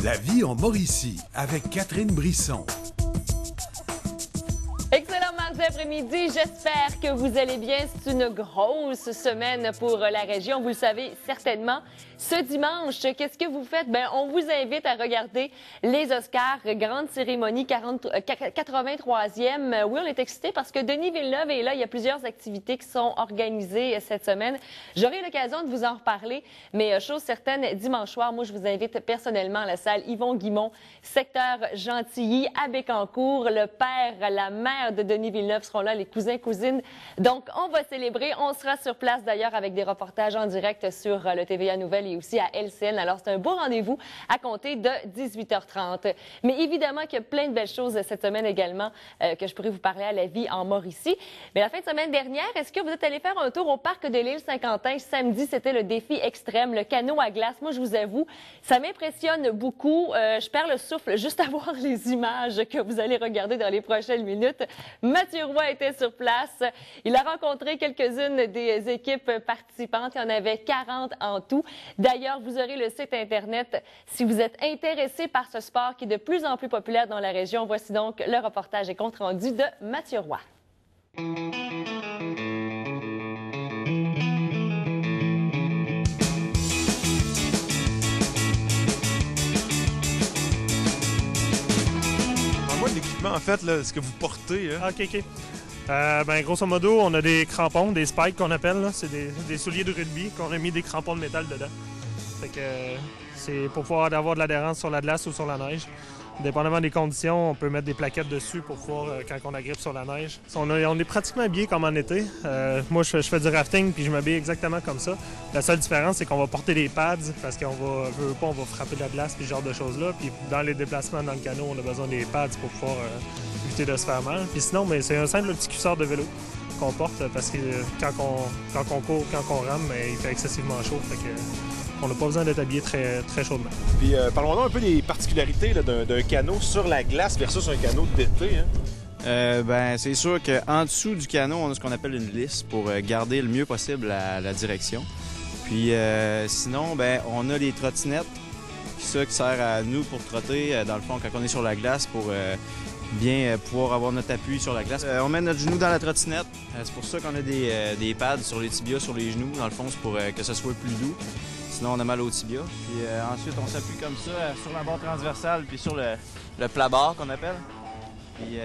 La vie en Mauricie avec Catherine Brisson. Excellent mardi après-midi, j'espère que vous allez bien. C'est une grosse semaine pour la région, vous le savez certainement. Ce dimanche, qu'est-ce que vous faites? Bien, on vous invite à regarder les Oscars, grande cérémonie 83e. Oui, on est excités parce que Denis Villeneuve est là. Il y a plusieurs activités qui sont organisées cette semaine. J'aurai l'occasion de vous en reparler, mais chose certaine, dimanche soir, moi, je vous invite personnellement à la salle Yvon Guimond, secteur Gentilly, à Bécancour. Le père, la mère de Denis Villeneuve seront là, les cousins, cousines. Donc, on va célébrer. On sera sur place d'ailleurs avec des reportages en direct sur le TVA Nouvelles et aussi à LCN. Alors, c'est un beau rendez-vous à compter de 18h30. Mais évidemment qu'il y a plein de belles choses cette semaine également que je pourrais vous parler à la vie en Mauricie. Mais la fin de semaine dernière, est-ce que vous êtes allé faire un tour au parc de l'île Saint-Quentin? Samedi, c'était le défi extrême, le canot à glace. Moi, je vous avoue, ça m'impressionne beaucoup. Je perds le souffle juste à voir les images que vous allez regarder dans les prochaines minutes. Mathieu Roy était sur place. Il a rencontré quelques-unes des équipes participantes. Il y en avait 40 en tout. D'ailleurs, vous aurez le site Internet si vous êtes intéressé par ce sport qui est de plus en plus populaire dans la région. Voici donc le reportage et compte-rendu de Mathieu Roy. L'équipement, en fait, là, ce que vous portez. Hein? OK. Ben, grosso modo, on a des crampons, des spikes qu'on appelle. C'est des souliers de rugby qu'on a mis des crampons de métal dedans. Fait que c'est pour pouvoir avoir de l'adhérence sur la glace ou sur la neige. Dépendamment des conditions, on peut mettre des plaquettes dessus pour pouvoir, quand on agrippe sur la neige. On est pratiquement habillé comme en été. Moi, je fais du rafting puis je m'habille exactement comme ça. La seule différence, c'est qu'on va porter des pads parce qu'on on va frapper de la glace puis ce genre de choses-là. Puis dans les déplacements dans le canot, on a besoin des pads pour pouvoir éviter de se faire mal. Puis sinon, mais c'est un simple petit cuissard de vélo qu'on porte parce que quand on court, quand on rame, il fait excessivement chaud. Fait que, on n'a pas besoin d'être habillé très, très chaudement. Puis parlons-nous un peu des particularités d'un canot sur la glace versus un canot d'été. Hein? Ben, c'est sûr qu'en dessous du canot, on a ce qu'on appelle une lisse pour garder le mieux possible la direction. Puis sinon, ben, on a des trottinettes qui sert à nous pour trotter, dans le fond, quand on est sur la glace, pour bien pouvoir avoir notre appui sur la glace. On met notre genou dans la trottinette. C'est pour ça qu'on a des pads sur les tibias, sur les genoux. Dans le fond, c'est pour que ce soit plus doux. Sinon, on a mal au tibia. Puis ensuite, on s'appuie comme ça sur la barre transversale puis sur le plat-barre qu'on appelle. Puis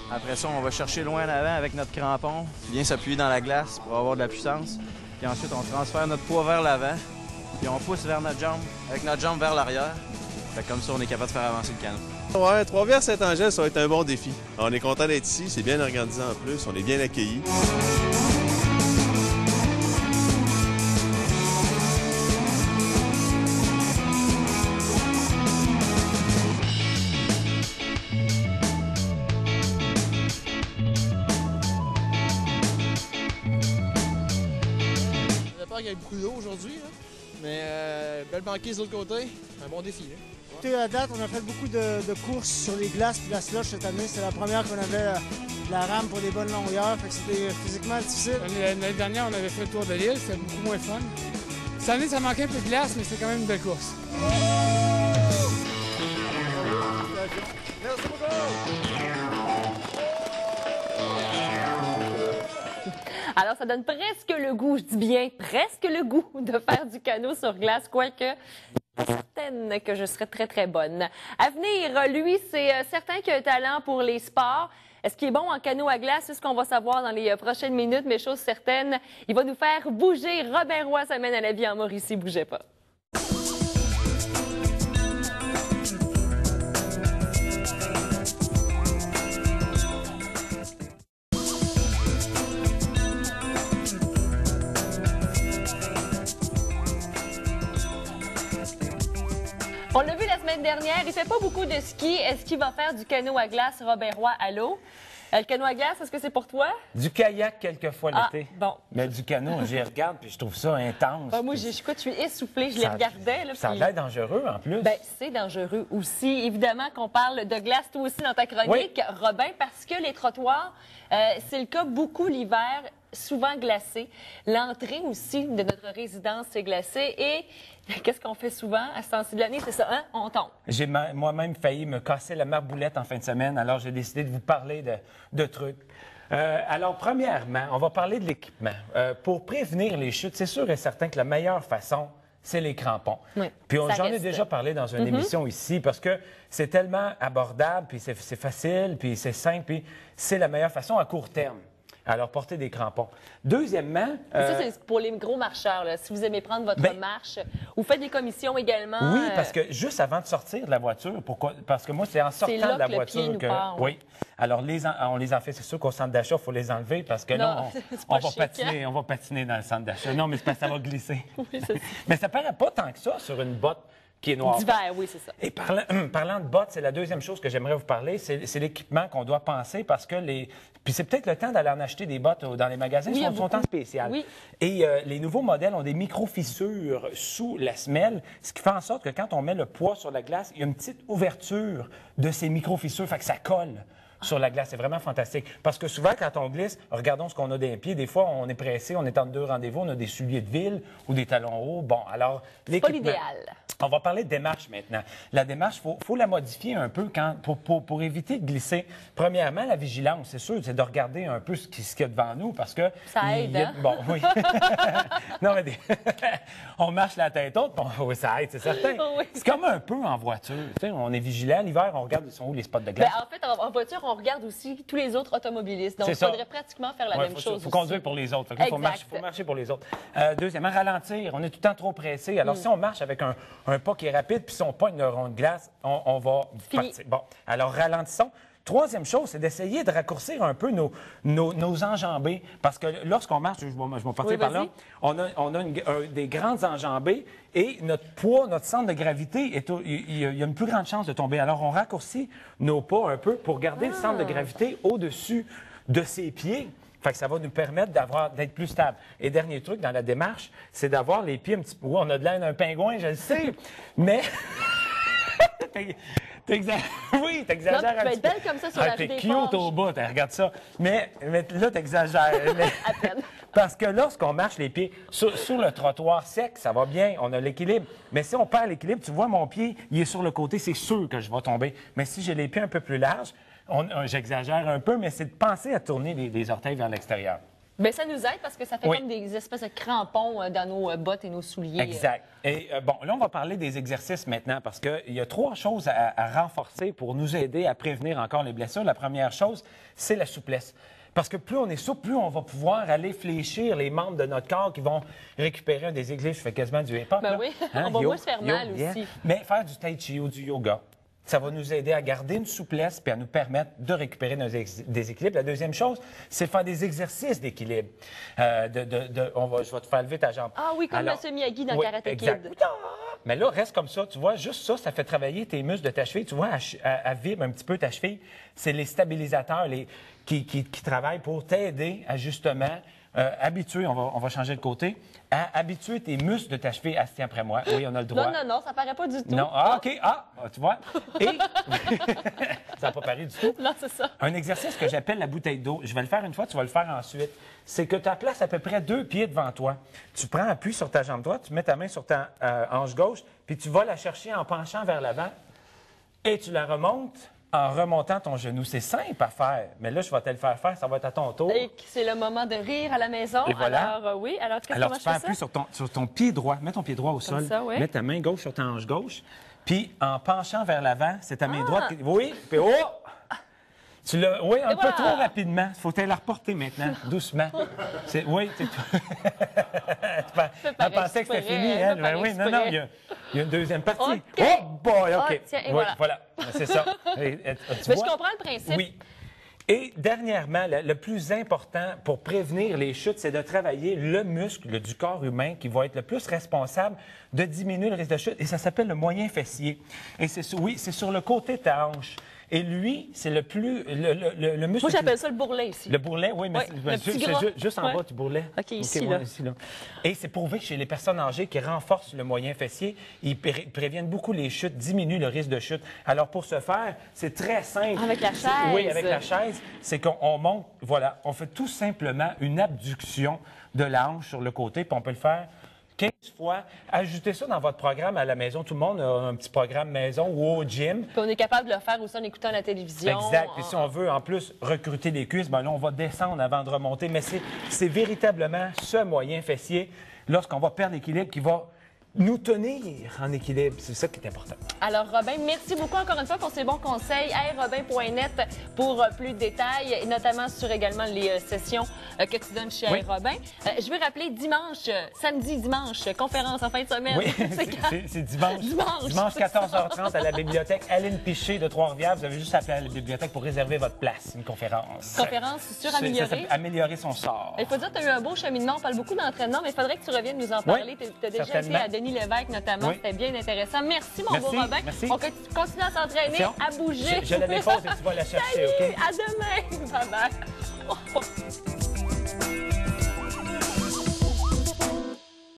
après ça, on va chercher loin en avant avec notre crampon, bien s'appuyer dans la glace pour avoir de la puissance. Puis ensuite, on transfère notre poids vers l'avant, puis on pousse vers notre jambe, avec notre jambe vers l'arrière. Fait comme ça, on est capable de faire avancer le canot. Ouais, Trois-Rivières-Saint-Angèle, ça va être un bon défi. On est content d'être ici, c'est bien organisé en plus, on est bien accueillis. Il y a beaucoup d'eau aujourd'hui, mais belle banquise de l'autre côté, un bon défi. À date, on a fait beaucoup de courses sur les glaces et la slush cette année. C'est la première qu'on avait la rame pour des bonnes longueurs, fait que c'était physiquement difficile. L'année dernière, on avait fait le tour de l'île, c'était beaucoup moins fun. Cette année, ça manquait un peu de glace, mais c'est quand même une belle course. Merci beaucoup! Alors, ça donne presque le goût, je dis bien presque le goût de faire du canot sur glace, quoique certaine que je serais très, très bonne. À venir, lui, c'est certain qu'il a un talent pour les sports. Est-ce qu'il est bon en canot à glace? C'est ce qu'on va savoir dans les prochaines minutes, mais chose certaine, il va nous faire bouger. Robin Roy s'amène à la vie en Mauricie, bougez pas. On l'a vu la semaine dernière, il fait pas beaucoup de ski. Est-ce qu'il va faire du canot à glace, Robin Roy, à l'eau? Le canot à glace, est-ce que c'est pour toi? Du kayak, quelquefois, l'été. Bon. Mais du canot, j'y regarde puis je trouve ça intense. Moi, je suis essoufflée, je les regardais. Là, ça a l'air dangereux, en plus. Bien, c'est dangereux aussi. Évidemment qu'on parle de glace, toi aussi, dans ta chronique, Robin, parce que les trottoirs, c'est le cas beaucoup l'hiver. souvent glacé. L'entrée aussi de notre résidence est glacée. Et qu'est-ce qu'on fait souvent à ce temps-ci de l'année? C'est ça, hein? On tombe. J'ai moi-même failli me casser la marboulette en fin de semaine, alors j'ai décidé de vous parler de trucs. Alors, premièrement, on va parler de l'équipement. Pour prévenir les chutes, c'est sûr et certain que la meilleure façon, c'est les crampons. Oui, puis ça j'en ai reste. déjà parlé dans une émission ici parce que c'est tellement abordable, puis c'est facile, puis c'est simple, puis c'est la meilleure façon à court terme. Alors, porter des crampons. Deuxièmement... Ça, c'est pour les gros marcheurs. Là. Si vous aimez prendre votre marche, vous faites des commissions également. Oui, parce que juste avant de sortir de la voiture, pourquoi? Parce que moi, c'est en sortant là de la que le pied voiture nous que... part, Oui. Alors, on les en fait, c'est sûr qu'au centre d'achat, il faut les enlever parce que là, Non, c'est pas chic, on va patiner dans le centre d'achat. Non, mais c'est parce que ça va glisser. Oui, c'est ça. Mais ça paraît pas tant que ça sur une botte qui est noire. D'hiver, oui, c'est ça. Et parlant de bottes, c'est la deuxième chose que j'aimerais vous parler, c'est l'équipement qu'on doit penser parce que Puis c'est peut-être le temps d'aller en acheter des bottes dans les magasins, Oui, ils sont en spécial. Oui. Et les nouveaux modèles ont des micro-fissures sous la semelle, ce qui fait en sorte que quand on met le poids sur la glace, il y a une petite ouverture de ces micro-fissures, fait que ça colle sur la glace. C'est vraiment fantastique. Parce que souvent, quand on glisse, regardons ce qu'on a dans les pieds. Des fois, on est pressé, on est entre deux rendez-vous, on a des souliers de ville ou des talons hauts. Bon, alors, C'est pas l'équipement. l'idéal. On va parler de démarche maintenant. La démarche, faut la modifier un peu pour éviter de glisser. Premièrement, la vigilance, c'est sûr, c'est de regarder un peu ce qu'il y a devant nous parce que... Ça aide, hein? Bon, oui. Non, mais on marche la tête haute, bon, oui, ça aide, c'est certain. Oui. C'est comme un peu en voiture. Tu sais, on est vigilant. L'hiver, on regarde, ils sont où les spots de glace? En fait, en voiture, on regarde aussi tous les autres automobilistes. Donc, il C'est ça. faudrait pratiquement faire la Ouais, même chose. faut aussi. conduire pour les autres. Il faut Exact. marcher pour les autres. Deuxièmement, ralentir. On est tout le temps trop pressé. Alors, si on marche avec un pas qui est rapide, puis si on pogne le rond de glace, on va Fini. partir. Bon, alors ralentissons. Troisième chose, c'est d'essayer de raccourcir un peu nos enjambées. Parce que lorsqu'on marche, je vais partir Oui, par là, vas-y. on a des grandes enjambées et notre poids, notre centre de gravité, il y a une plus grande chance de tomber. Alors, on raccourcit nos pas un peu pour garder le centre de gravité au-dessus de ses pieds. Fait que ça va nous permettre d'être plus stable. Et dernier truc dans la démarche, c'est d'avoir les pieds un petit peu... Oui, on a de l'air d'un pingouin, je le sais, mais... Oui, t'exagères Non, un tu vas petit être peu. belle comme ça sur la rue T'es des cute Forges. au bout, regarde ça. Mais là, t'exagères. À peine. Parce que lorsqu'on marche les pieds sur le trottoir sec, ça va bien, on a l'équilibre. Mais si on perd l'équilibre, tu vois, mon pied, il est sur le côté, c'est sûr que je vais tomber. Mais si j'ai les pieds un peu plus larges, j'exagère un peu, mais c'est de penser à tourner les orteils vers l'extérieur. Bien, ça nous aide parce que ça fait Oui. comme des espèces de crampons dans nos bottes et nos souliers. Exact. Et bon, là, on va parler des exercices maintenant parce qu'il y a 3 choses à renforcer pour nous aider à prévenir encore les blessures. La première chose, c'est la souplesse. Parce que plus on est souple, plus on va pouvoir aller fléchir les membres de notre corps qui vont récupérer un déséquilibre. Je fais quasiment du hip-hop. Ben là. oui, on va moins se faire mal aussi. Mais faire du tai chi ou du yoga, ça va nous aider à garder une souplesse puis à nous permettre de récupérer nos déséquilibres. La deuxième chose, c'est faire des exercices d'équilibre. Je vais te faire lever ta jambe. Ah oui, comme Alors, M. Miyagi dans oui, Karate exact. Kid. Mais là, reste comme ça. Tu vois, juste ça fait travailler tes muscles de ta cheville. Tu vois, à vivre un petit peu ta cheville. C'est les stabilisateurs qui travaillent pour t'aider à justement habituer, on va changer de côté, à habituer tes muscles de ta cheville à se tenir après moi. Oui, on a le droit. Non, ça paraît pas du tout. Non, OK, tu vois. Et ça n'a pas paru du tout. Non, c'est ça. Un exercice que j'appelle la bouteille d'eau. Je vais le faire une fois, tu vas le faire ensuite. C'est que tu places à peu près 2 pieds devant toi. Tu prends appui sur ta jambe droite, tu mets ta main sur ta hanche gauche, puis tu vas la chercher en penchant vers l'avant et tu la remontes en remontant ton genou. C'est simple à faire, mais là, je vais te le faire faire, ça va être à ton tour. Et c'est le moment de rire à la maison. Et voilà. Alors, oui. Alors, Alors, comment tu je fais fais appui ça? sur ton pied droit. Mets ton pied droit au sol. ça, ouais. Mets ta main gauche sur ta hanche gauche. Puis, en penchant vers l'avant, c'est ta main droite. Oui, puis oh! Oui, un peu voilà. trop rapidement. Il faut te la reporter maintenant, doucement. Oui, tu pas pensais que c'était exprès, fini, fais elle? pas Oui, non, exprès. il y a une deuxième partie. OK. Oh boy, OK. Ah, tiens, et Oui, voilà. c'est ça. Tu Mais vois? je comprends le principe. Oui. Et dernièrement, le plus important pour prévenir les chutes, c'est de travailler le muscle du corps humain qui va être le plus responsable de diminuer le risque de chute. Et ça s'appelle le moyen fessier. Et c'est sur le côté de ta hanche. Et lui, c'est le plus... Le muscle... Moi, j'appelle ça le bourrelet ici. Le bourrelet, oui, mais le petit gras. juste en bas du bourrelet. OK, ici, ouais, là. ici, là. Et c'est prouvé que chez les personnes âgées qui renforcent le moyen fessier, ils préviennent beaucoup les chutes, diminuent le risque de chute. Alors, pour ce faire, c'est très simple. Avec la chaise. Oui, avec la chaise. C'est qu'on monte, voilà, on fait tout simplement une abduction de la hanche sur le côté, puis on peut le faire 15 fois. Ajoutez ça dans votre programme à la maison. Tout le monde a un petit programme maison ou au gym. Puis on est capable de le faire aussi en écoutant la télévision. Exact. Et si on veut, en plus, recruter les cuisses, bien là, on va descendre avant de remonter. Mais c'est véritablement ce moyen fessier, lorsqu'on va perdre l'équilibre, qui va nous tenir en équilibre. C'est ça qui est important. Alors, Robin, merci beaucoup encore une fois pour ces bons conseils. airrobin.net pour plus de détails, et notamment sur également les sessions que tu donnes chez Oui. Air Robin. Je veux rappeler samedi, dimanche, conférence en fin de semaine. Oui, c'est dimanche. Dimanche 14h30 à la bibliothèque Aline Piché de Trois-Rivières. Vous avez juste à appeler à la bibliothèque pour réserver votre place. Une conférence. Conférence sur améliorer. Améliorer son sort. Il faut dire que tu as eu un beau cheminement. On parle beaucoup d'entraînement, mais il faudrait que tu reviennes nous en parler. Oui, tu as déjà été à Denis Lévesque, notamment. Oui. C'était bien intéressant. Merci, mon beau Robin. Merci. On continue à s'entraîner, à bouger. Je la dépose et tu vas la chercher, Salut, OK? à demain. Bye-bye.